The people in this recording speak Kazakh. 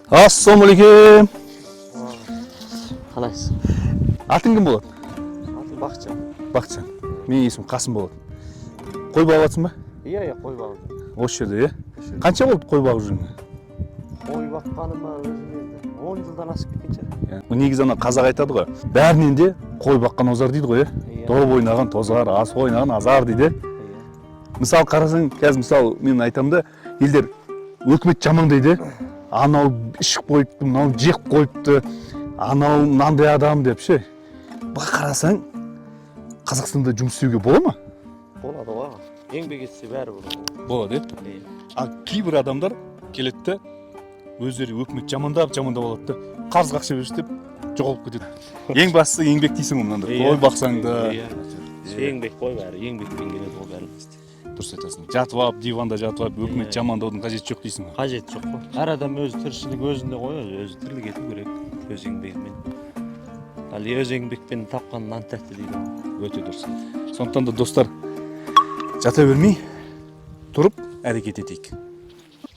Ассалаумағалейкум. Қалайсыз? Атың кім болады? Атым Бақытжан. Бақытжан. Менің есімім Қасым болады. Қой бағып жатсың ба? Иә, қой бағып. Осы жерде, қанша болды қой бағып жүргеніңе? Қой баққаныма өзімде 10 жылдан асып кеткен шығар. Негізі ана қазақ айтады ғой. Бәрінен де қой баққан озар дейді ғой. Доп ойнаған тозар, асық ойнаған азар дейді. Мысалы қарасаң, қазір мысалы мен айтамын да, елдер өкімет жаман дейді. Анау ішіп қойыпты, мынау жек қойыпты, анау мынандай адам деп ше. Бұға қарасаң, Қазақстанда жұмыс істеуге бола ма? Болады ғой. Еңбек етсе бәрі болады. Болады, е? А кейбір адамдар келеді де, өздері өкімет жамандап алады да, қарызға ақша берші деп жоғалып кетеді. Ең бастысы еңбек дейсің ғой мынандай. Қой бақсаң да. Еңбек қой бәрі, еңбекпен келеді ғой бәрі. Дұрыс айтасың. Жатып алып, диванда жатып алып, өкімет жамандаудың қажеті жоқ дейсің ғой. Қажеті жоқ қой. Әр адам өз тіршілік өзінде қояды, өзі тірлік ету керек, өз еңбегімен. Ал өз еңбекпен тапқан нан тәтті дейді. Өте дұрыс. Сондықтан да достар, жата бермей, тұрып әрекет етейік.